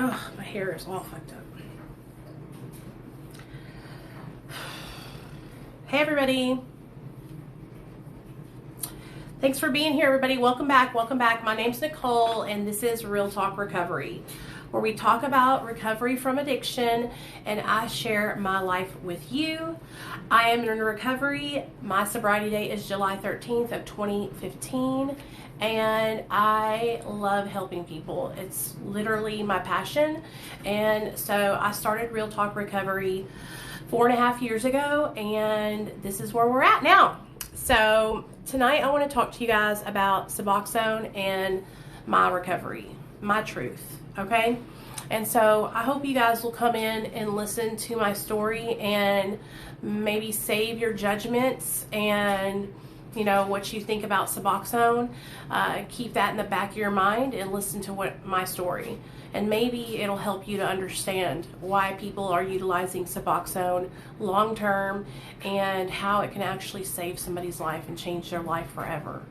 Oh, my hair is all fucked up. Hey, everybody. Thanks for being here, everybody. Welcome back. Welcome back. My name's Nicole, and this is Real Talk Recovery, where we talk about recovery from addiction, and I share my life with you. I am in recovery. My sobriety date is July 13th of 2015. And I love helping people. It's literally my passion. And so I started Real Talk Recovery 4.5 years ago, and this is where we're at now. So tonight I want to talk to you guys about Suboxone and my recovery, my truth, okay? And so I hope you guys will come in and listen to my story and maybe save your judgments and what you think about Suboxone. Keep that in the back of your mind and listen to my story. And maybe it'll help you to understand why people are utilizing Suboxone long term and how it can actually save somebody's life and change their life forever.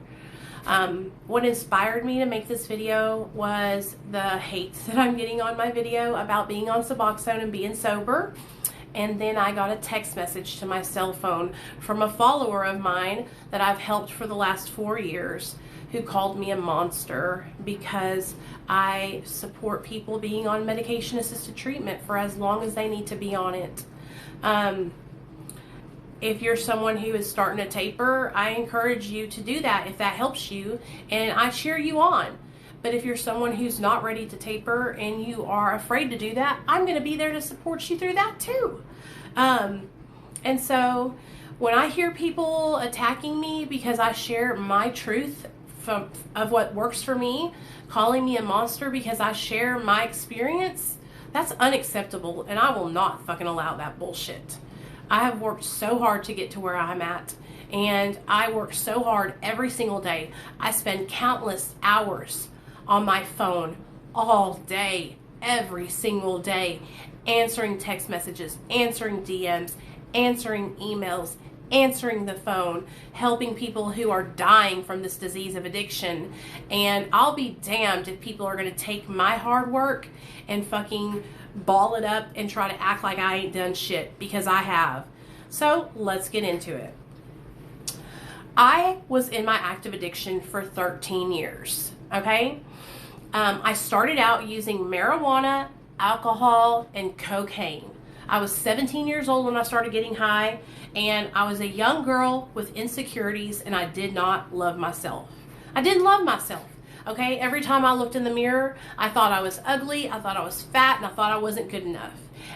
What inspired me to make this video was the hate that I'm getting on my video about being on Suboxone and being sober. And then I got a text message to my cell phone from a follower of mine that I've helped for the last 4 years, who called me a monster because I support people being on medication-assisted treatment for as long as they need to be on it. If you're someone who is starting to taper, I encourage you to do that if that helps you, and I cheer you on. But if you're someone who's not ready to taper and you are afraid to do that, I'm going to be there to support you through that too. And so when I hear people attacking me because I share my truth of what works for me, calling me a monster because I share my experience, that's unacceptable, and I will not fucking allow that bullshit. I have worked so hard to get to where I'm at, and I work so hard every single day. I spend countless hours on my phone all day, every single day, answering text messages, answering DMs, answering emails, answering the phone, helping people who are dying from this disease of addiction. And I'll be damned if people are going to take my hard work and fucking ball it up and try to act like I ain't done shit, because I have. So let's get into it. I was in my active addiction for 13 years, okay? I started out using marijuana, alcohol, and cocaine. I was 17 years old when I started getting high, and I was a young girl with insecurities, and I did not love myself. I didn't love myself, okay? Every time I looked in the mirror, I thought I was ugly, I thought I was fat, and I thought I wasn't good enough.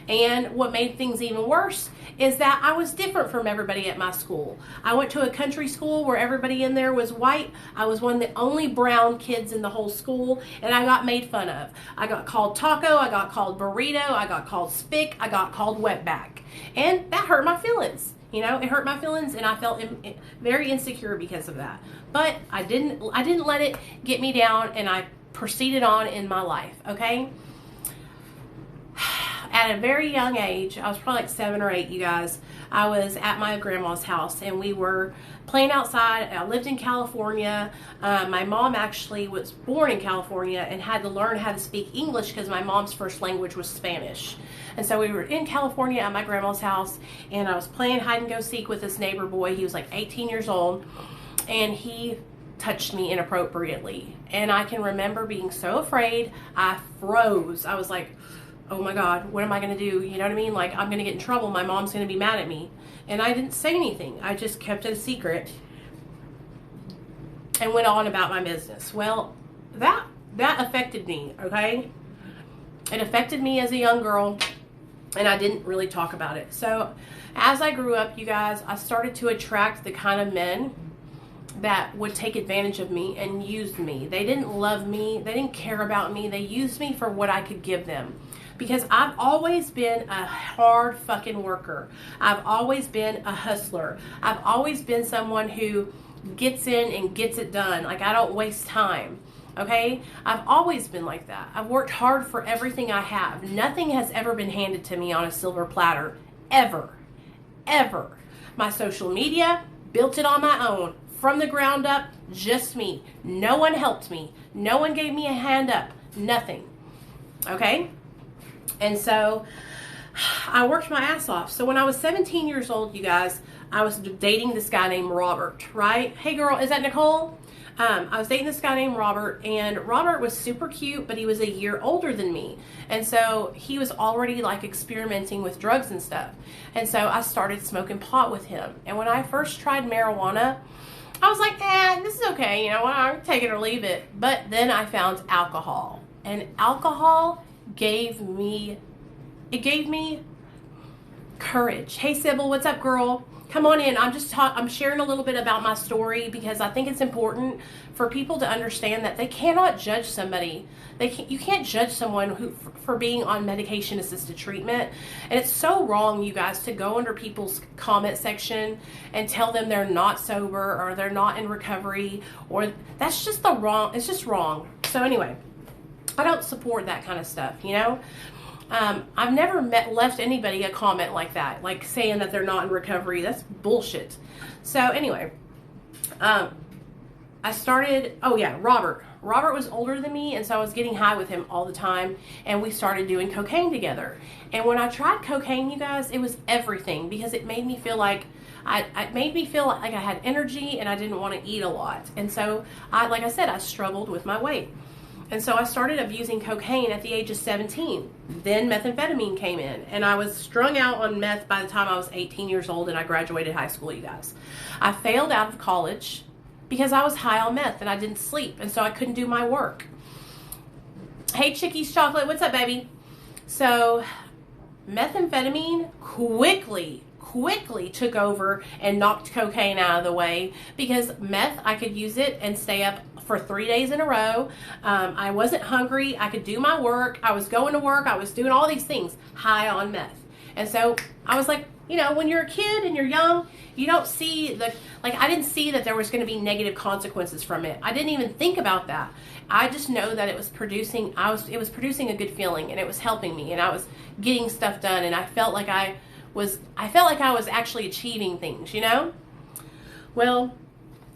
And what made things even worse is that I was different from everybody at my school. I went to a country school where everybody in there was white. I was one of the only brown kids in the whole school, and I got made fun of. I got called taco, I got called burrito, I got called spick, I got called wetback. And that hurt my feelings. It hurt my feelings, and I felt very insecure because of that. But I didn't let it get me down, and I proceeded on in my life, okay? At a very young age, I was probably like 7 or 8, you guys, I was at my grandma's house, and we were playing outside. I lived in California. My mom actually was born in California and had to learn how to speak English because my mom's first language was Spanish. And so we were in California at my grandma's house, and I was playing hide and go seek with this neighbor boy. He was like 18 years old, and he touched me inappropriately. And I can remember being so afraid, I froze. I was like, oh my God, what am I going to do? You know what I mean? Like, I'm going to get in trouble. My mom's going to be mad at me. And I didn't say anything. I just kept it a secret and went on about my business. Well, that affected me, okay? It affected me as a young girl, and I didn't really talk about it. So as I grew up, you guys, I started to attract the kind of men that would take advantage of me and use me. They didn't love me. They didn't care about me. They used me for what I could give them. Because I've always been a hard fucking worker. I've always been a hustler. I've always been someone who gets in and gets it done. Like, I don't waste time. Okay? I've always been like that. I've worked hard for everything I have. Nothing has ever been handed to me on a silver platter. Ever. Ever. My social media, built it on my own. From the ground up, just me. No one helped me. No one gave me a hand up. Nothing. Okay? And so I worked my ass off. So when I was 17 years old, you guys, I was dating this guy named Robert, right? Hey girl, is that Nicole? I was dating this guy named Robert, and Robert was super cute, but he was a year older than me. And so he was already like experimenting with drugs and stuff. And so I started smoking pot with him. And when I first tried marijuana, I was like, this is okay, you know, I'll take it or leave it. But then I found alcohol. And alcohol gave me courage. Hey Sybil, what's up, girl? Come on in. I'm sharing a little bit about my story because I think it's important for people to understand that they cannot judge somebody. You can't judge someone for being on medication-assisted treatment. And it's so wrong, you guys, to go under people's comment section and tell them they're not sober or they're not in recovery, or that's just it's just wrong. So anyway, I don't support that kind of stuff, you know? I've never left anybody a comment like that, like saying that they're not in recovery. That's bullshit. So anyway, I started, Robert. Robert was older than me, and so I was getting high with him all the time, and we started doing cocaine together. And when I tried cocaine, you guys, it was everything, because it made me feel like I had energy and I didn't want to eat a lot. And so, like I said, I struggled with my weight. And so I started abusing cocaine at the age of 17. Then methamphetamine came in, and I was strung out on meth by the time I was 18 years old and I graduated high school, you guys. I failed out of college because I was high on meth and I didn't sleep, and so I couldn't do my work. Hey Chickies Chocolate, what's up, baby? So methamphetamine quickly took over and knocked cocaine out of the way, because meth, I could use it and stay up for 3 days in a row. I wasn't hungry. I could do my work. I was going to work. I was doing all these things high on meth. And so I was like, you know, when you're a kid and you're young, you don't see I didn't see that there was going to be negative consequences from it. I didn't even think about that. I just know that it was producing a good feeling, and it was helping me, and I was getting stuff done, and I felt like I was actually achieving things, you know? Well,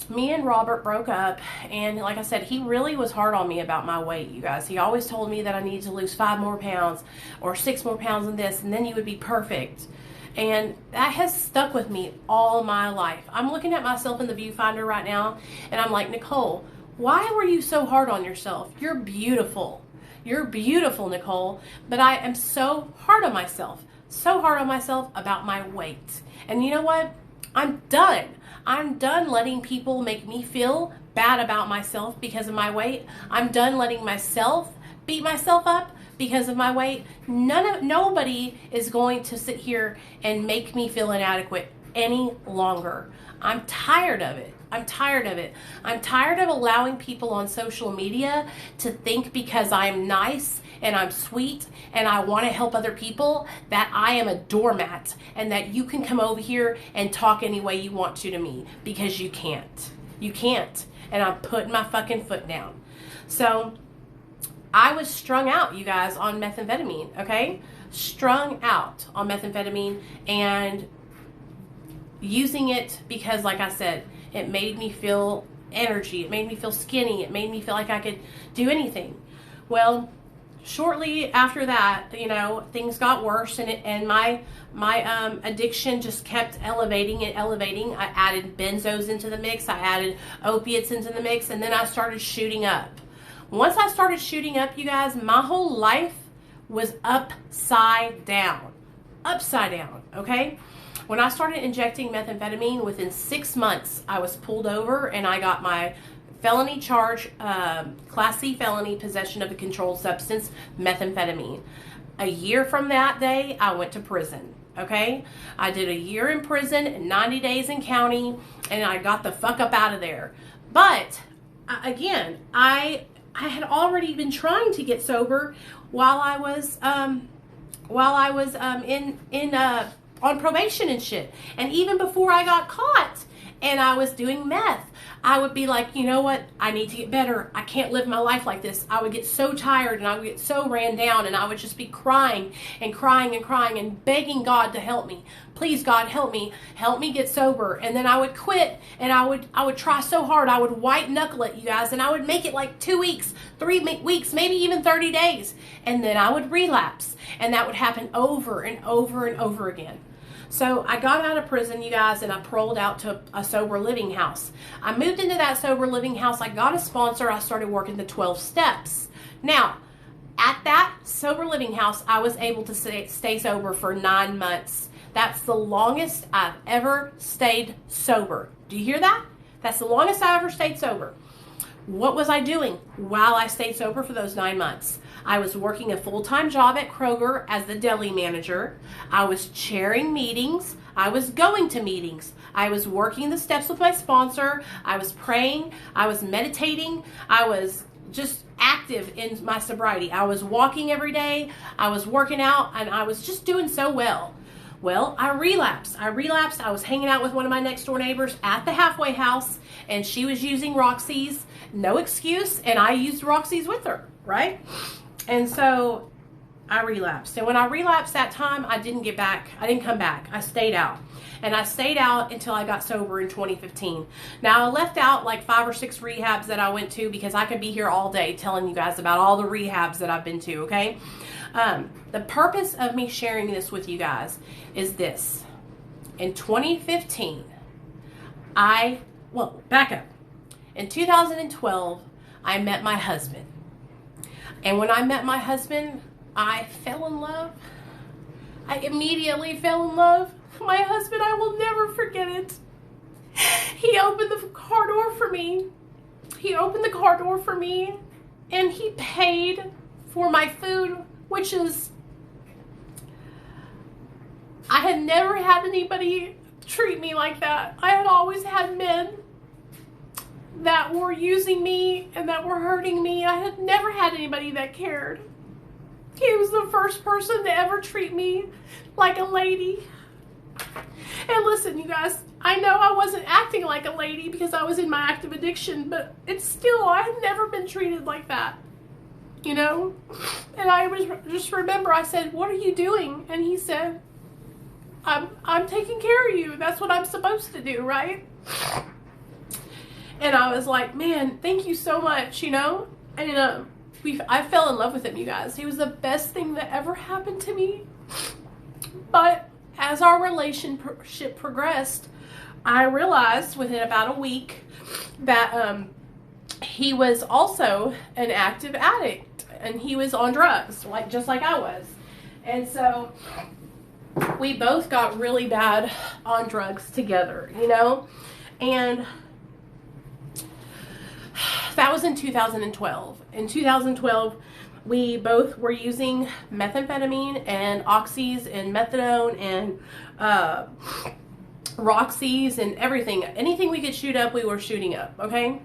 me and Robert broke up, and like I said, he really was hard on me about my weight, you guys. He always told me that I needed to lose 5 more pounds or 6 more pounds in this, and then you would be perfect. And that has stuck with me all my life. I'm looking at myself in the viewfinder right now, and I'm like, Nicole, why were you so hard on yourself? You're beautiful. You're beautiful, Nicole. But I am so hard on myself. So hard on myself about my weight. And you know what? I'm done. I'm done letting people make me feel bad about myself because of my weight. I'm done letting myself beat myself up because of my weight. Nobody is going to sit here and make me feel inadequate any longer. I'm tired of it. I'm tired of it. I'm tired of allowing people on social media to think because I'm nice and I'm sweet and I want to help other people that I am a doormat and that you can come over here and talk any way you want to me, because you can't. You can't. And I'm putting my fucking foot down. So I was strung out, you guys, on methamphetamine, okay? Strung out on methamphetamine and using it because, like I said, it made me feel energy. It made me feel skinny. It made me feel like I could do anything. Well, shortly after that, you know, things got worse, and my addiction just kept elevating and elevating. I added benzos into the mix. I added opiates into the mix, and then I started shooting up. Once I started shooting up, you guys, my whole life was upside down. Upside down, okay? When I started injecting methamphetamine, within 6 months, I was pulled over and I got my felony charge, Class C felony, possession of a controlled substance, methamphetamine. A year from that day, I went to prison, okay? I did a year in prison, 90 days in county, and I got the fuck up out of there. But, again, I had already been trying to get sober while I was on probation and shit. And even before I got caught, and I was doing meth. I would be like, you know what? I need to get better. I can't live my life like this. I would get so tired and I would get so ran down, and I would just be crying and crying and crying and begging God to help me. Please, God, help me get sober. And then I would quit, and I would try so hard. I would white knuckle it, you guys, and I would make it like 2 weeks, 3 weeks, maybe even 30 days. And then I would relapse, and that would happen over and over and over again. So I got out of prison, you guys, and I paroled out to a sober living house. I moved into that sober living house. I got a sponsor. I started working the 12 steps. Now, at that sober living house, I was able to stay sober for 9 months. That's the longest I've ever stayed sober. Do you hear that? That's the longest I ever stayed sober. What was I doing while I stayed sober for those 9 months? I was working a full-time job at Kroger as the deli manager. I was chairing meetings. I was going to meetings. I was working the steps with my sponsor. I was praying. I was meditating. I was just active in my sobriety. I was walking every day. I was working out, and I was just doing so well. Well, I relapsed. I was hanging out with one of my next door neighbors at the halfway house, and she was using Roxy's. No excuse, and I used Roxy's with her, right? And so I relapsed. And when I relapsed that time, I didn't come back. I stayed out. And I stayed out until I got sober in 2015. Now, I left out like 5 or 6 rehabs that I went to because I could be here all day telling you guys about all the rehabs that I've been to, okay? The purpose of me sharing this with you guys is this. In 2015, back up. In 2012, I met my husband. And when I met my husband, I fell in love. I immediately fell in love. My husband, I will never forget it. He opened the car door for me. And he paid for my food, which is, I had never had anybody treat me like that. I had always had men that were using me and that were hurting me. I had never had anybody that cared. He was the first person to ever treat me like a lady. And listen, you guys, I know I wasn't acting like a lady because I was in my active addiction, but it's still, I had never been treated like that, you know? And I just remember I said, "What are you doing?" And he said, I'm taking care of you. That's what I'm supposed to do, right? And I was like, man, thank you so much, you know? And I fell in love with him, you guys. He was the best thing that ever happened to me. But as our relationship progressed, I realized within about a week that he was also an active addict. And he was on drugs, just like I was. And so we both got really bad on drugs together, you know? And that was in 2012. In 2012, we both were using methamphetamine and oxys and methadone and Roxy's and everything. Anything we could shoot up, we were shooting up, okay?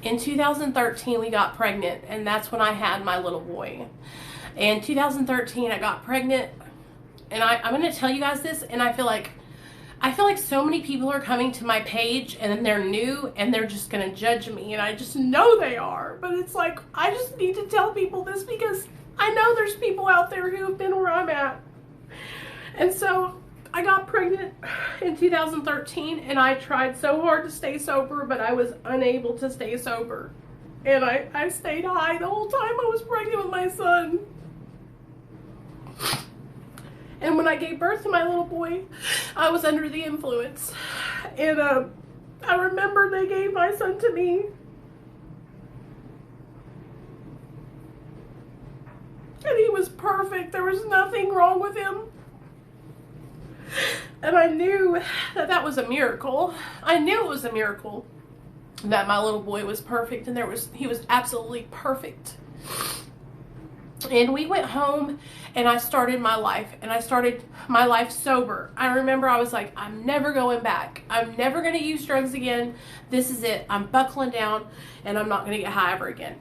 In 2013, we got pregnant, and that's when I had my little boy. In 2013, I got pregnant, and I'm going to tell you guys this, and I feel like so many people are coming to my page and they're new and they're just going to judge me, and I just know they are. But it's like, I just need to tell people this because I know there's people out there who have been where I'm at. And so I got pregnant in 2013, and I tried so hard to stay sober, but I was unable to stay sober. And I stayed high the whole time I was pregnant with my son. And when I gave birth to my little boy, I was under the influence. And I remember they gave my son to me. And he was perfect. There was nothing wrong with him. And I knew that that was a miracle. I knew it was a miracle that my little boy was perfect, and he was absolutely perfect. And we went home, and I started my life, and I started my life sober. I remember I was like, I'm never going back. I'm never going to use drugs again. This is it. I'm buckling down, and I'm not going to get high ever again.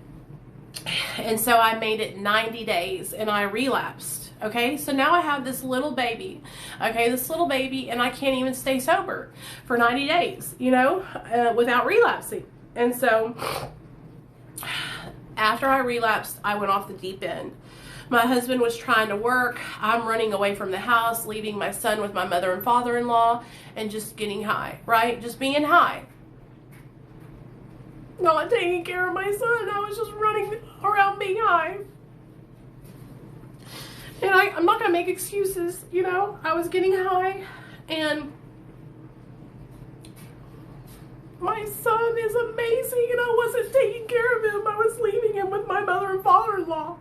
And so I made it 90 days, and I relapsed. Okay, so now I have this little baby. Okay, this little baby, and I can't even stay sober for 90 days, you know, without relapsing. And so after I relapsed, I went off the deep end. My husband was trying to work. I'm running away from the house, leaving my son with my mother and father-in-law, and just getting high, right? Just being high. Not taking care of my son. I was just running around being high. And I'm not going to make excuses, you know. I was getting high, and my son is amazing, and I wasn't taking care of him. I was leaving him with my mother and father-in-law.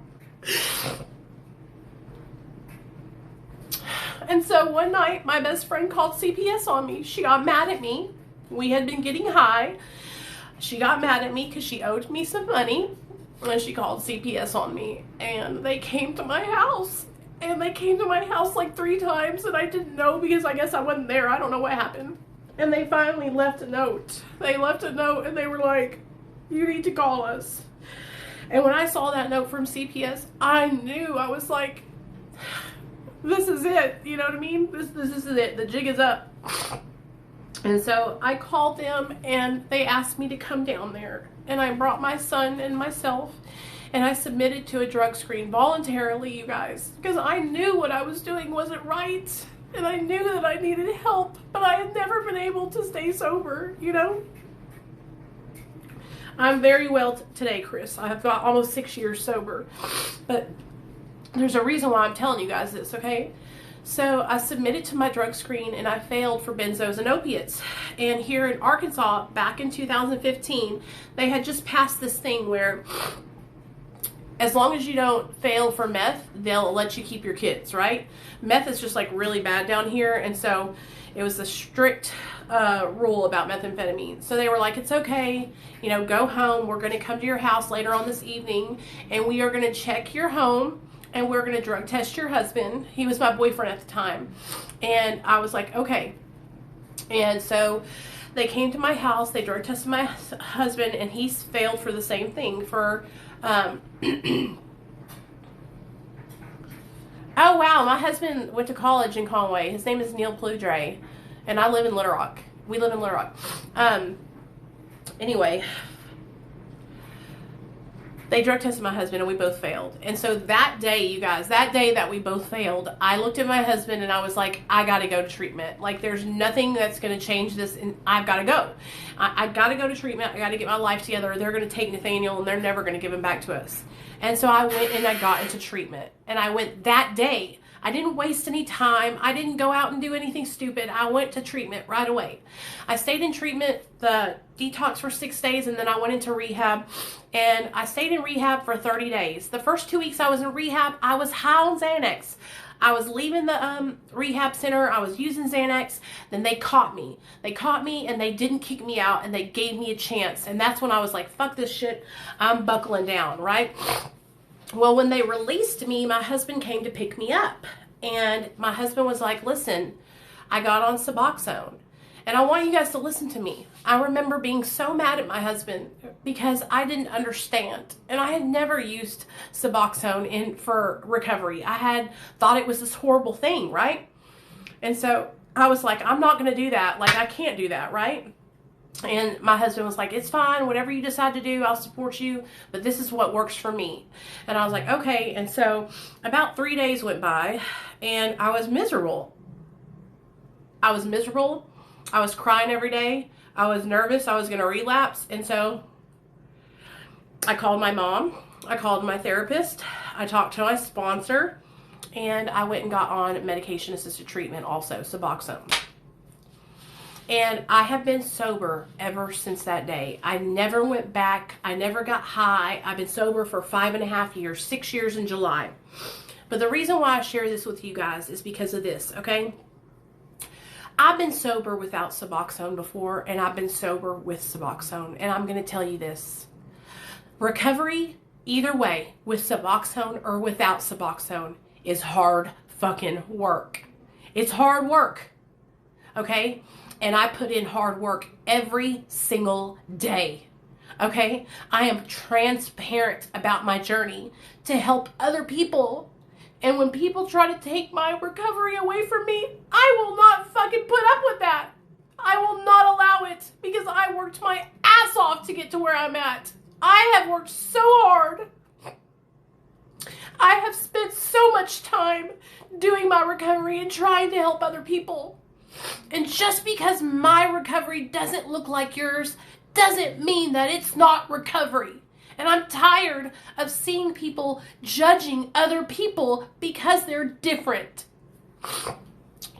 And so one night, my best friend called CPS on me. She got mad at me. We had been getting high. She got mad at me because she owed me some money. And she called CPS on me. And they came to my house. And they came to my house like 3 times. And I didn't know because I guess I wasn't there. I don't know what happened. And they finally left a note. They left a note and they were like, you need to call us. And when I saw that note from CPS, I knew. I was like, this is it. You know what I mean? This is it. The jig is up. And so I called them and they asked me to come down there. And I brought my son and myself and I submitted to a drug screen voluntarily, you guys, because I knew what I was doing wasn't right. And I knew that I needed help, but I had never been able to stay sober, you know? I'm very well today, Chris. I have got almost 6 years sober. But there's a reason why I'm telling you guys this, okay? So I submitted to my drug screen and I failed for benzos and opiates. And here in Arkansas, back in 2015, they had just passed this thing where as long as you don't fail for meth, they'll let you keep your kids, right? Meth is just like really bad down here. And so it was a strict rule about methamphetamine. So they were like, it's okay, you know, go home. We're going to come to your house later on this evening and we are going to check your home and we're going to drug test your husband. He was my boyfriend at the time. And I was like, okay. And so they came to my house, they drug tested my husband, and he's failed for the same thing for, oh wow, my husband went to college in Conway. His name is Nicole Ploudre, and I live in Little Rock. We live in Little Rock. Anyway, they drug tested my husband and we both failed. And so that day, you guys, that day that we both failed, I looked at my husband and I was like, I got to go to treatment. Like, there's nothing that's going to change this, and I've got to go. I've got to go to treatment. I got to get my life together. They're going to take Nathaniel and they're never going to give him back to us. And so I went and I got into treatment. And I went that day. I didn't waste any time. I didn't go out and do anything stupid. I went to treatment right away. I stayed in treatment, the detox, for 6 days, and then I went into rehab. And I stayed in rehab for 30 days. The first 2 weeks I was in rehab, I was high on Xanax. I was leaving the rehab center. I was using Xanax. Then they caught me. They caught me and they didn't kick me out and they gave me a chance. And that's when I was like, fuck this shit. I'm buckling down, right? Well, when they released me, my husband came to pick me up. And my husband was like, listen, I got on Suboxone. And I want you guys to listen to me. I remember being so mad at my husband because I didn't understand. And I had never used Suboxone for recovery. I had thought it was this horrible thing, right? And so I was like, I'm not going to do that. Like, I can't do that, right? And my husband was like, it's fine. Whatever you decide to do, I'll support you. But this is what works for me. And I was like, okay. And so about 3 days went by and I was miserable. I was miserable. I was crying every day. I was nervous I was going to relapse. And so I called my mom. I called my therapist. I talked to my sponsor. And I went and got on medication-assisted treatment also, Suboxone. And I have been sober ever since that day. I never went back. I never got high. I've been sober for 5.5 years, 6 years in July. But the reason why I share this with you guys is because of this, okay? I've been sober without Suboxone before, and I've been sober with Suboxone. And I'm going to tell you this. Recovery, either way, with Suboxone or without Suboxone, is hard fucking work. It's hard work, okay? And I put in hard work every single day, okay? I am transparent about my journey to help other people And when people try to take my recovery away from me, I will not fucking put up with that. I will not allow it because I worked my ass off to get to where I'm at. I have worked so hard. I have spent so much time doing my recovery and trying to help other people. And just because my recovery doesn't look like yours doesn't mean that it's not recovery. And I'm tired of seeing people judging other people because they're different.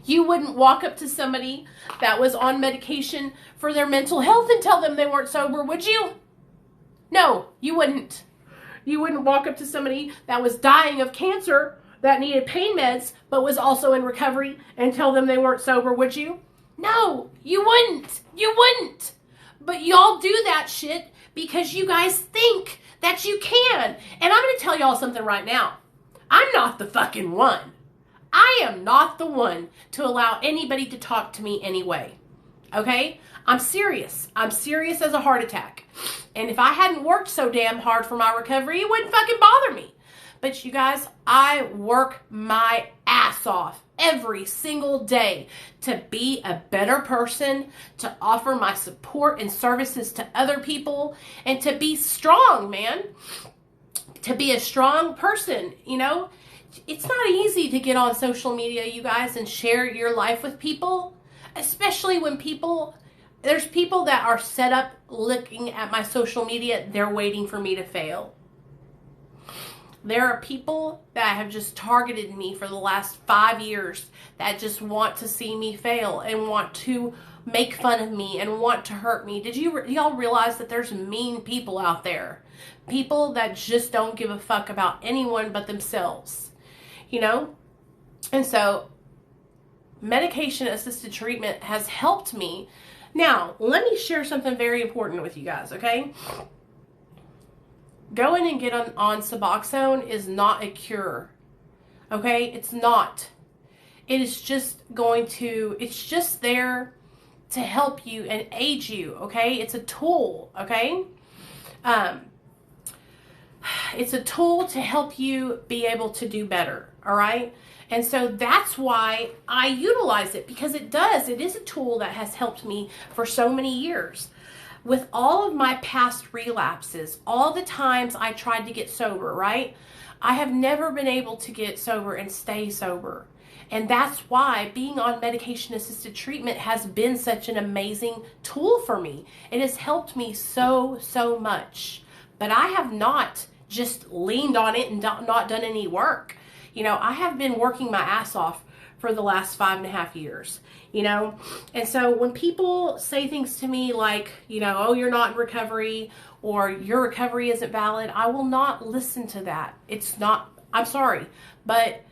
You wouldn't walk up to somebody that was on medication for their mental health and tell them they weren't sober, would you? No, you wouldn't. You wouldn't walk up to somebody that was dying of cancer that needed pain meds but was also in recovery and tell them they weren't sober, would you? No, you wouldn't. You wouldn't. But y'all do that shit because you guys think that you can. And I'm going to tell y'all something right now. I'm not the fucking one. I am not the one to allow anybody to talk to me anyway. Okay? I'm serious. I'm serious as a heart attack. And if I hadn't worked so damn hard for my recovery, it wouldn't fucking bother me. But you guys, I work my ass off every single day to be a better person, to offer my support and services to other people, and to be strong, man. To be a strong person, you know? It's not easy to get on social media, you guys, and share your life with people, especially when there's people that are set up looking at my social media, they're waiting for me to fail. There are people that have just targeted me for the last 5 years that just want to see me fail and want to make fun of me and want to hurt me. Did y'all realize that there's mean people out there? People that just don't give a fuck about anyone but themselves, you know? And so medication-assisted treatment has helped me. Now, let me share something very important with you guys, okay? Going and get on Suboxone is not a cure, okay? It's not. It is just it's just there to help you and aid you, okay? It's a tool, okay? It's a tool to help you be able to do better, all right? And so that's why I utilize it, because it is a tool that has helped me for so many years. With all of my past relapses, all the times I tried to get sober, right? I have never been able to get sober and stay sober. And that's why being on medication-assisted treatment has been such an amazing tool for me. It has helped me so, so much. But I have not just leaned on it and not done any work. You know, I have been working my ass off for the last 5.5 years, you know? And so when people say things to me like, you know, oh, you're not in recovery, or your recovery isn't valid, I will not listen to that. It's not, I'm sorry, but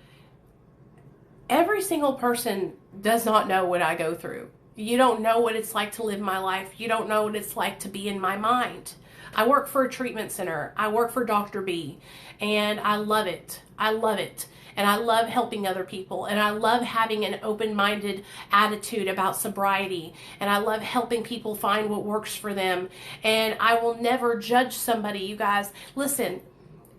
every single person does not know what I go through. You don't know what it's like to live my life. You don't know what it's like to be in my mind. I work for a treatment center. I work for Dr. B, and I love it. I love it. And I love helping other people. And I love having an open-minded attitude about sobriety. And I love helping people find what works for them. And I will never judge somebody, you guys. Listen,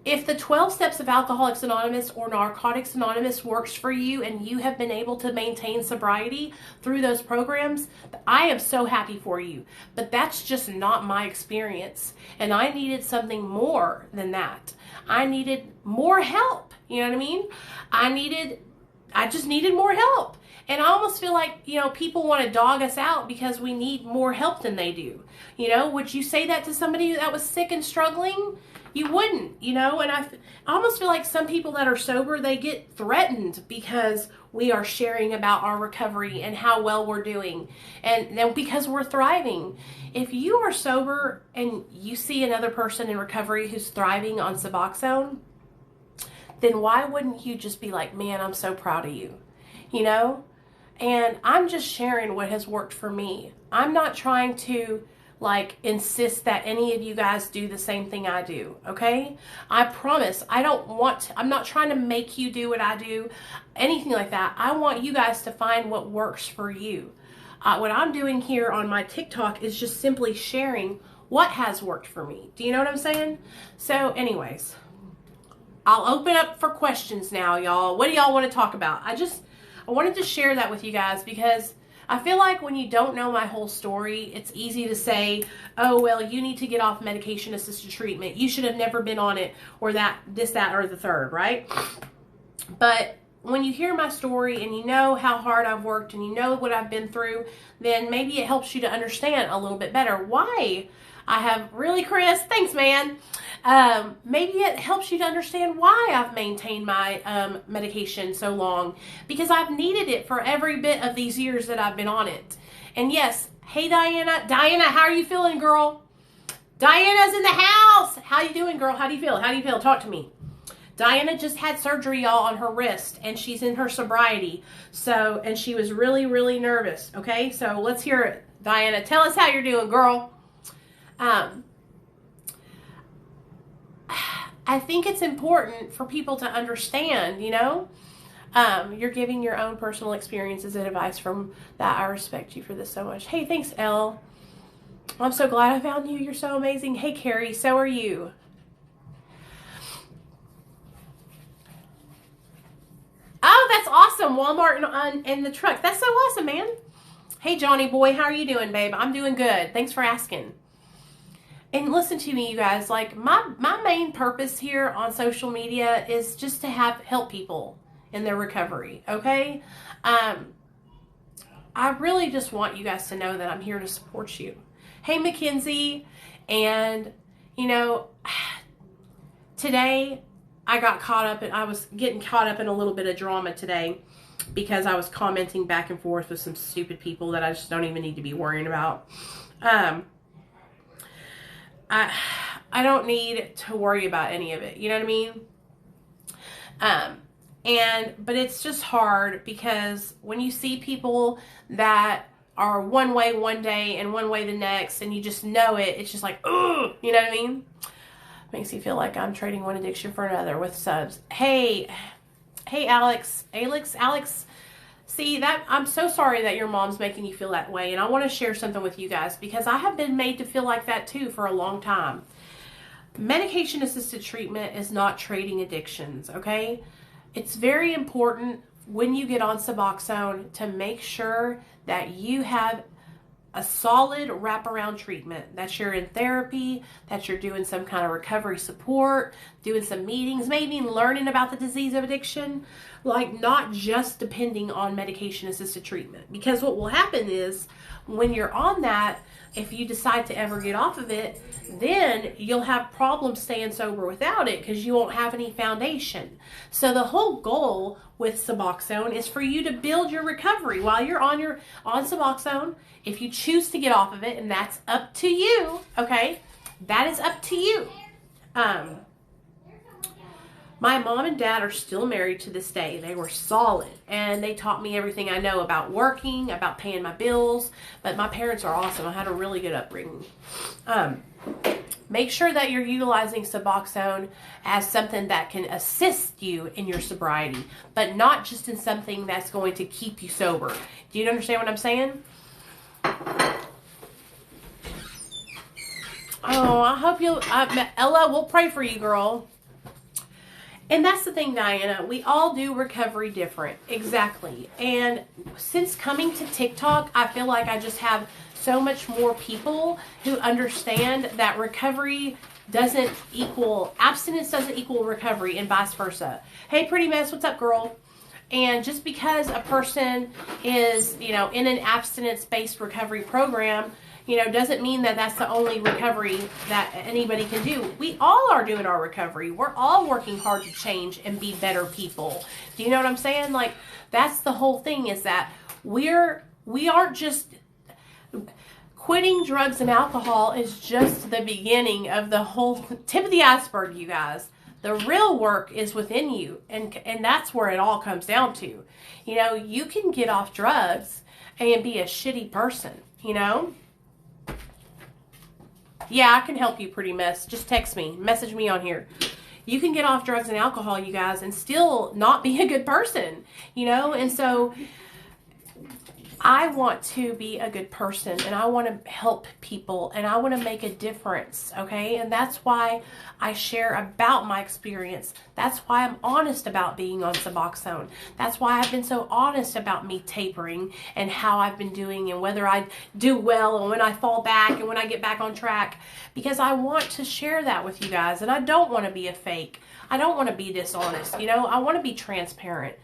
if the 12 steps of Alcoholics Anonymous or Narcotics Anonymous works for you and you have been able to maintain sobriety through those programs, I am so happy for you. But that's just not my experience. And I needed something more than that. I needed more help. You know what I mean? I just needed more help. And I almost feel like, you know, people want to dog us out because we need more help than they do. You know, would you say that to somebody that was sick and struggling? You wouldn't, you know, and I almost feel like some people that are sober, they get threatened because we are sharing about our recovery and how well we're doing, and then because we're thriving. If you are sober and you see another person in recovery who's thriving on Suboxone, then why wouldn't you just be like, man, I'm so proud of you, you know? And I'm just sharing what has worked for me. I'm not trying to insist that any of you guys do the same thing I do, okay? I promise, I'm not trying to make you do what I do, anything like that. I want you guys to find what works for you. What I'm doing here on my TikTok is just simply sharing what has worked for me. Do you know what I'm saying? So anyways, I'll open up for questions now, y'all. What do y'all want to talk about? I wanted to share that with you guys because I feel like when you don't know my whole story, it's easy to say, oh, well, you need to get off medication-assisted treatment. You should have never been on it, or that, this, that, or the third, right? But when you hear my story and you know how hard I've worked and you know what I've been through, then maybe it helps you to understand a little bit better why I have, really, Chris? Thanks, man. Maybe it helps you to understand why I've maintained my medication so long, because I've needed it for every bit of these years that I've been on it. And yes, hey, Diana. Diana, how are you feeling, girl? Diana's in the house. How you doing, girl? How do you feel? How do you feel? Talk to me. Diana just had surgery, y'all, on her wrist, and she's in her sobriety. So, and she was really, really nervous. Okay, so let's hear it. Diana, tell us how you're doing, girl. I think it's important for people to understand, you know, you're giving your own personal experiences and advice from that. I respect you for this so much. Hey, thanks, Elle. I'm so glad I found you. You're so amazing. Hey, Carrie, so are you. Oh, that's awesome. Walmart in the truck. That's so awesome, man. Hey, Johnny boy, how are you doing, babe? I'm doing good. Thanks for asking. And listen to me, you guys, like my main purpose here on social media is just to help people in their recovery, okay? I really just want you guys to know that I'm here to support you. Hey, Mackenzie, and, you know, today I got caught up, and I was getting caught up in a little bit of drama today because I was commenting back and forth with some stupid people that I just don't even need to be worrying about. I don't need to worry about any of it. You know what I mean? But it's just hard because when you see people that are one way one day and one way the next, and you just know it, it's just like, ugh, you know what I mean? Makes you feel like I'm trading one addiction for another with subs. Hey, Alex. See, that I'm so sorry that your mom's making you feel that way, and I want to share something with you guys because I have been made to feel like that too for a long time. Medication-assisted treatment is not trading addictions, okay? It's very important when you get on Suboxone to make sure that you have a solid wraparound treatment, that you're in therapy, that you're doing some kind of recovery support, doing some meetings, maybe learning about the disease of addiction, like not just depending on medication-assisted treatment. Because what will happen is when you're on that, if you decide to ever get off of it, then you'll have problems staying sober without it because you won't have any foundation. So the whole goal with Suboxone is for you to build your recovery while you're on Suboxone. If you choose to get off of it, and that's up to you, okay? That is up to you. My mom and dad are still married to this day. They were solid, and they taught me everything I know about working, about paying my bills, but my parents are awesome. I had a really good upbringing. Make sure that you're utilizing Suboxone as something that can assist you in your sobriety, but not just in something that's going to keep you sober. Do you understand what I'm saying? Oh, I hope you'll... Ella, we'll pray for you, girl. And that's the thing, Diana. We all do recovery different. Exactly. And since coming to TikTok, I feel like I just have so much more people who understand that recovery doesn't equal... abstinence doesn't equal recovery, and vice versa. Hey, Pretty Mess, what's up, girl? And just because a person is, you know, in an abstinence-based recovery program, you know, doesn't mean that that's the only recovery that anybody can do. We all are doing our recovery. We're all working hard to change and be better people. Do you know what I'm saying? Like, that's the whole thing, is that we aren't just... Quitting drugs and alcohol is just the beginning of the whole tip of the iceberg, you guys. The real work is within you, and that's where it all comes down to. You know, you can get off drugs and be a shitty person, you know? Yeah, I can help you, Pretty Mess. Just text me. Message me on here. You can get off drugs and alcohol, you guys, and still not be a good person, you know? And so I want to be a good person, and I want to help people, and I want to make a difference, okay? And that's why I share about my experience. That's why I'm honest about being on Suboxone. That's why I've been so honest about me tapering and how I've been doing and whether I do well and when I fall back and when I get back on track, because I want to share that with you guys, and I don't want to be a fake. I don't want to be dishonest, you know? I want to be transparent.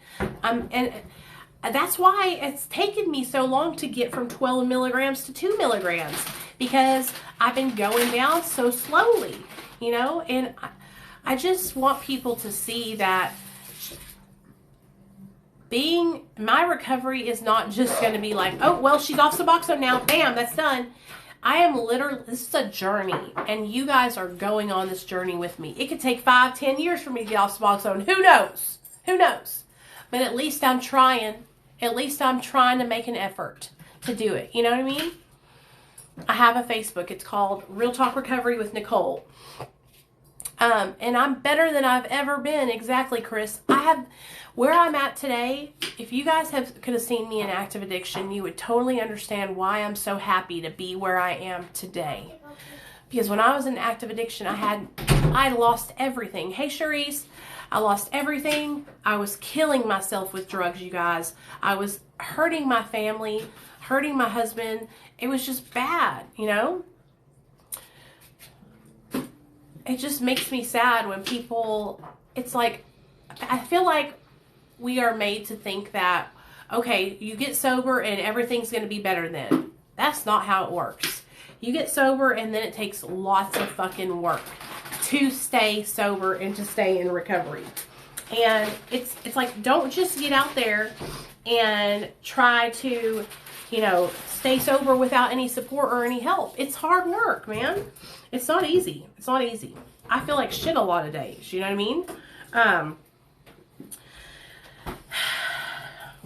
And that's why it's taken me so long to get from 12 milligrams to 2 milligrams, because I've been going down so slowly, you know, and I just want people to see that my recovery is not just going to be like, oh, well, she's off Suboxone now. Bam, that's done. I am literally, this is a journey, and you guys are going on this journey with me. It could take 5, 10 years for me to get off Suboxone. Who knows? Who knows? But at least I'm trying. At least I'm trying to make an effort to do it. You know what I mean? I have a Facebook. It's called Real Talk Recovery with Nichole. And I'm better than I've ever been. Exactly, Chris. Where I'm at today, if you guys could have seen me in active addiction, you would totally understand why I'm so happy to be where I am today. Because when I was in active addiction, I lost everything. Hey, Charisse. I lost everything. I was killing myself with drugs, you guys. I was hurting my family, hurting my husband. It was just bad, you know? It just makes me sad when people, it's like, I feel like we are made to think that, okay, you get sober and everything's going to be better then. That's not how it works. You get sober and then it takes lots of fucking work to stay sober and to stay in recovery. And it's like, don't just get out there and try to, you know, stay sober without any support or any help. It's hard work, man. It's not easy. It's not easy. I feel like shit a lot of days. You know what I mean?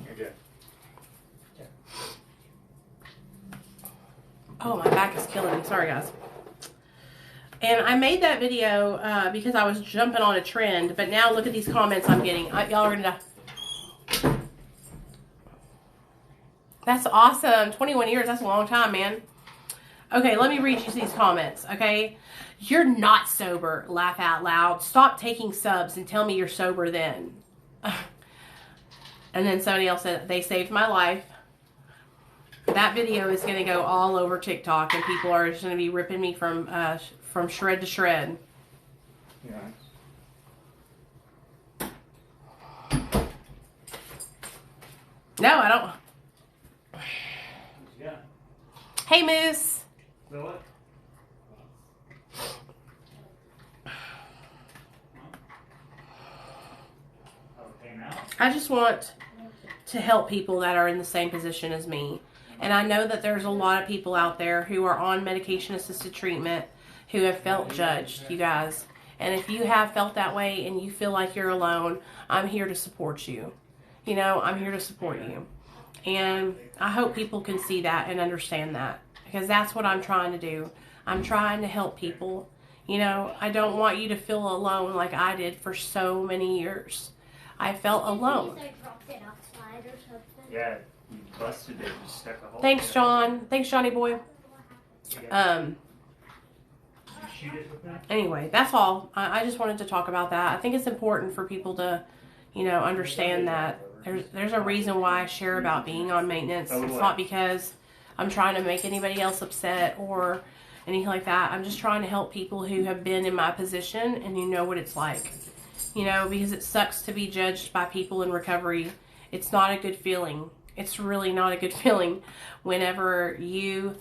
You're good. Oh, my back is killing me. Sorry, guys. And I made that video because I was jumping on a trend, but now look at these comments I'm getting. Y'all are gonna die. That's awesome. 21 years, that's a long time, man. Okay, let me read you these comments, okay? You're not sober. Laugh out loud. Stop taking subs and tell me you're sober then. And then somebody else said, they saved my life. That video is going to go all over TikTok, and people are just going to be ripping me from shred to shred. Yeah. No, I don't. Yeah. Hey, Moose. So what? Okay, now? I just want to help people that are in the same position as me. And I know that there's a lot of people out there who are on medication-assisted treatment who have felt judged, you guys. And if you have felt that way and you feel like you're alone, I'm here to support you. You know, I'm here to support you. And I hope people can see that and understand that, because that's what I'm trying to do. I'm trying to help people. You know, I don't want you to feel alone like I did for so many years. I felt alone. Yeah, you busted it. You stuck a hole. Thanks, John. Thanks, Johnny boy. Shoot it with that? Anyway, that's all. I just wanted to talk about that. I think it's important for people to, you know, understand that there's a reason why I share about being on maintenance. It's not because I'm trying to make anybody else upset or anything like that. I'm just trying to help people who have been in my position and you know what it's like. You know, because it sucks to be judged by people in recovery. It's not a good feeling. It's really not a good feeling whenever you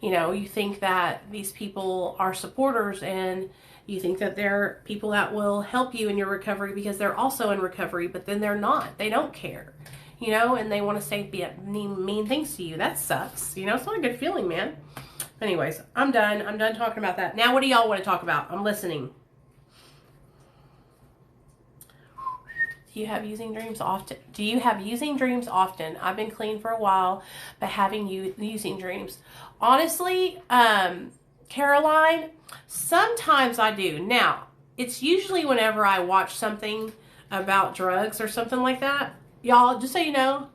know, you think that these people are supporters and you think that they're people that will help you in your recovery because they're also in recovery, but then they're not. They don't care, you know, and they want to say mean things to you. That sucks. You know, it's not a good feeling, man. Anyways, I'm done. I'm done talking about that. Now, what do y'all want to talk about? I'm listening. Do you have using dreams often? Do you have using dreams often? I've been clean for a while, but having using dreams. Honestly, Caroline, sometimes I do. Now, it's usually whenever I watch something about drugs or something like that. Y'all, just so you know,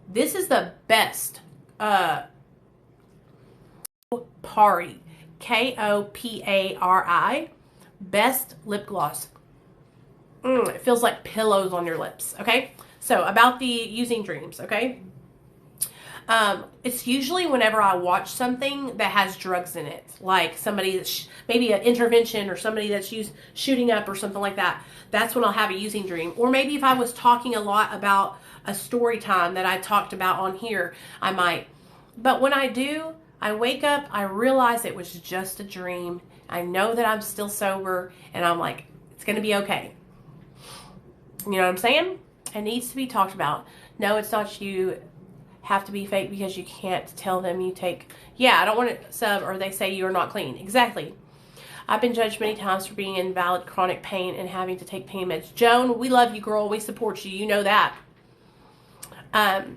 This is the best Kopari, Kopari, best lip gloss. It feels like pillows on your lips. Okay, so about the using dreams. Okay, it's usually whenever I watch something that has drugs in it, like somebody that's maybe an intervention or somebody that's shooting up or something like that. That's when I'll have a using dream. Or maybe if I was talking a lot about a story time that I talked about on here, I might. But when I do, I wake up, I realize it was just a dream. I know that I'm still sober, and I'm like, it's going to be okay. You know what I'm saying? It needs to be talked about. No, it's not you have to be fake because you can't tell them you take. Yeah, I don't want to sub or they say you're not clean. Exactly. I've been judged many times for being in valid chronic pain and having to take pain meds. Joan, we love you, girl. We support you. You know that. And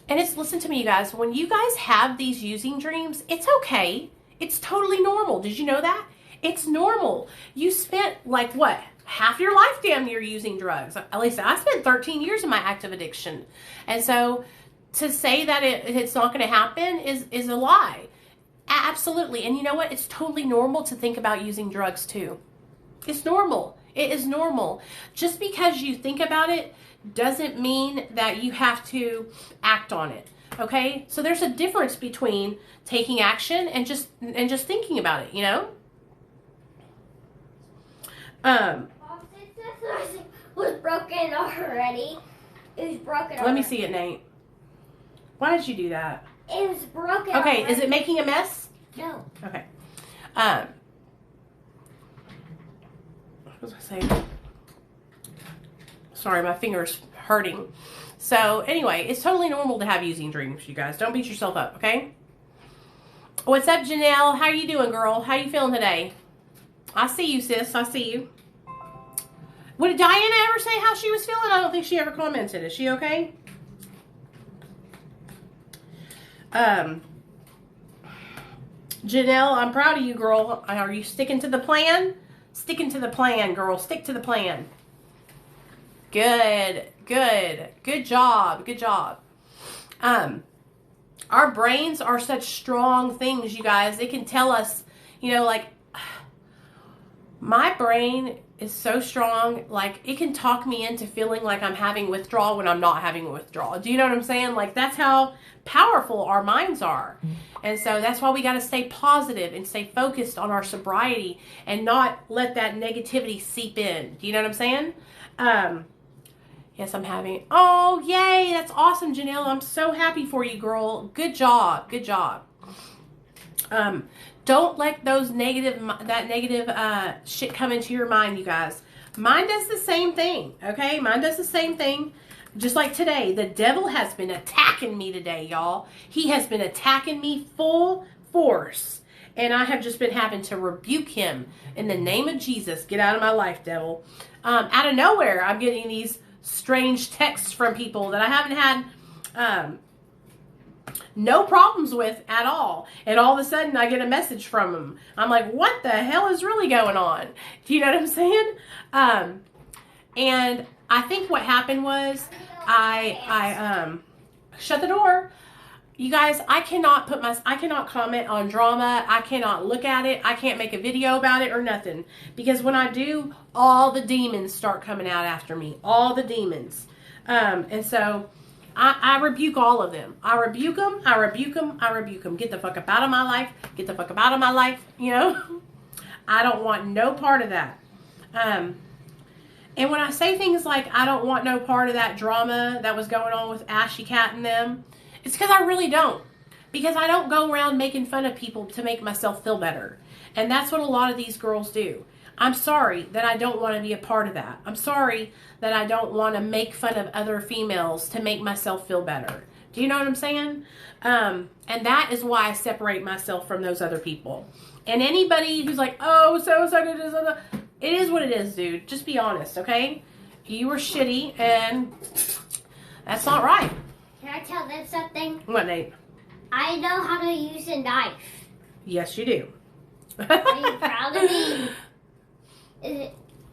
it's, listen to me, you guys. When you guys have these using dreams, it's okay. It's totally normal. Did you know that? It's normal. You spent like what? Half your life damn near using drugs. At least I spent 13 years in my active addiction. And so to say that it's not going to happen is a lie. Absolutely. And you know what? It's totally normal to think about using drugs too. It's normal. It is normal. Just because you think about it doesn't mean that you have to act on it. Okay? So there's a difference between taking action and just thinking about it, you know? Was broken already. It was broken. Let me see it, Nate. Why did you do that? It was broken. Okay, already. is it making a mess? No. Okay. What was I saying? Sorry, my finger's hurting. So anyway, it's totally normal to have using dreams, you guys. Don't beat yourself up, okay? What's up, Janelle? How are you doing, girl? How you feeling today? I see you, sis. I see you. Did Diana ever say how she was feeling? I don't think she ever commented. Is she okay? Janelle, I'm proud of you, girl. Are you sticking to the plan? Sticking to the plan, girl. Stick to the plan. Good. Good. Good job. Good job. Our brains are such strong things, you guys. They can tell us, you know, like, my brain is so strong, like, it can talk me into feeling like I'm having withdrawal when I'm not having a withdrawal. Do you know what I'm saying? Like, that's how powerful our minds are. And so that's why we got to stay positive and stay focused on our sobriety and not let that negativity seep in. Do you know what I'm saying? Yes, I'm having. Oh, yay. That's awesome, Janelle. I'm so happy for you, girl. Good job. Good job. Don't let those negative shit come into your mind, you guys. Mine does the same thing, okay? Mine does the same thing. Just like today, the devil has been attacking me today, y'all. He has been attacking me full force. And I have just been having to rebuke him in the name of Jesus. Get out of my life, devil. Out of nowhere, I'm getting these strange texts from people that I haven't had no problems with at all. And all of a sudden, I get a message from them. I'm like, what the hell is really going on? Do you know what I'm saying? And I think what happened was I shut the door. You guys, I cannot comment on drama. I cannot look at it. I can't make a video about it or nothing. Because when I do, all the demons start coming out after me. All the demons. And so I rebuke all of them. I rebuke them. I rebuke them. I rebuke them. Get the fuck up out of my life. Get the fuck up out of my life. You know? I don't want no part of that. And when I say things like, I don't want no part of that drama that was going on with Ashy Cat and them, it's because I really don't. Because I don't go around making fun of people to make myself feel better. And that's what a lot of these girls do. I'm sorry that I don't want to be a part of that. I'm sorry that I don't want to make fun of other females to make myself feel better. Do you know what I'm saying? And that is why I separate myself from those other people. And anybody who's like, oh, so, it is what it is, dude. Just be honest, okay? You were shitty, and that's not right. Can I tell them something? What, Nate? I know how to use a knife. Yes, you do. Are you proud of me?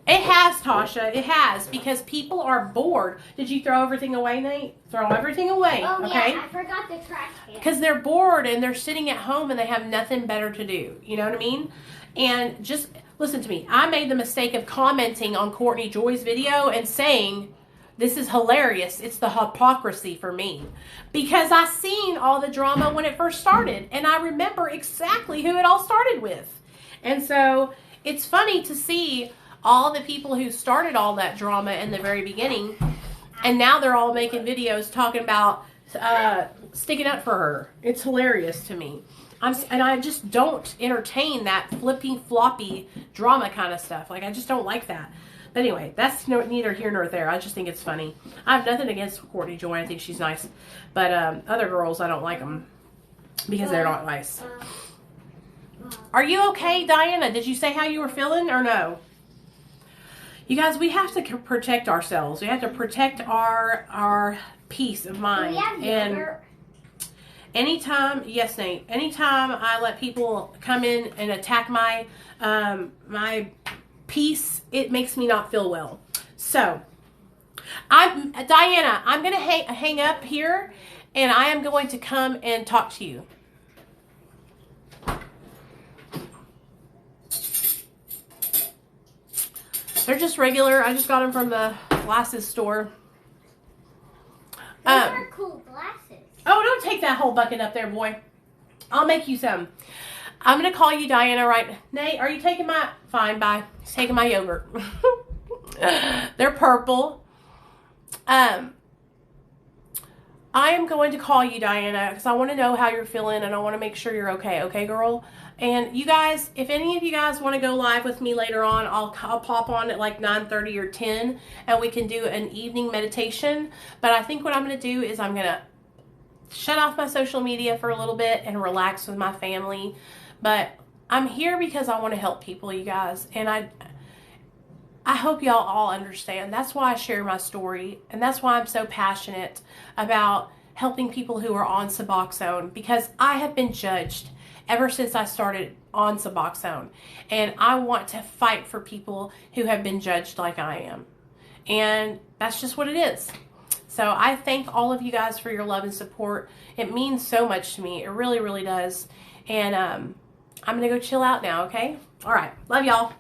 It has, Tasha. It has, because people are bored. Did you throw everything away, Nate? Throw everything away, Oh, okay? yeah, I forgot the trash can. Because they're bored and they're sitting at home and they have nothing better to do. You know what I mean? And just listen to me. I made the mistake of commenting on Courtney Joy's video and saying, this is hilarious. It's the hypocrisy for me. Because I seen all the drama when it first started. And I remember exactly who it all started with. And so it's funny to see all the people who started all that drama in the very beginning, and now they're all making videos talking about sticking up for her. It's hilarious to me. And I just don't entertain that flippy floppy drama kind of stuff. Like, I just don't like that. But anyway, that's neither here nor there. I just think it's funny. I have nothing against Courtney Joy. I think she's nice. But other girls, I don't like them because they're not nice. Are you okay, Diana? Did you say how you were feeling or no? You guys, we have to protect ourselves. We have to protect our peace of mind. And anytime, yes, Nate, anytime I let people come in and attack my my peace, it makes me not feel well. So, Diana, I'm going to hang up here, and I am going to come and talk to you. They're just regular. I just got them from the glasses store. Those are cool glasses. Oh, don't take that whole bucket up there, boy. I'll make you some. I'm going to call you Diana right. Nate, are you taking my... Fine, bye. He's taking my yogurt. They're purple. I am going to call you, Diana, because I want to know how you're feeling, and I want to make sure you're okay. Okay, girl? And you guys, if any of you guys want to go live with me later on, I'll pop on at like 9:30 or 10, and we can do an evening meditation. But I think what I'm going to do is I'm going to shut off my social media for a little bit and relax with my family. But I'm here because I want to help people, you guys. And I hope y'all all understand. That's why I share my story. And that's why I'm so passionate about helping people who are on Suboxone. Because I have been judged ever since I started on Suboxone. And I want to fight for people who have been judged like I am. And that's just what it is. So I thank all of you guys for your love and support. It means so much to me. It really, really does. And I'm going to go chill out now, okay? All right. Love y'all.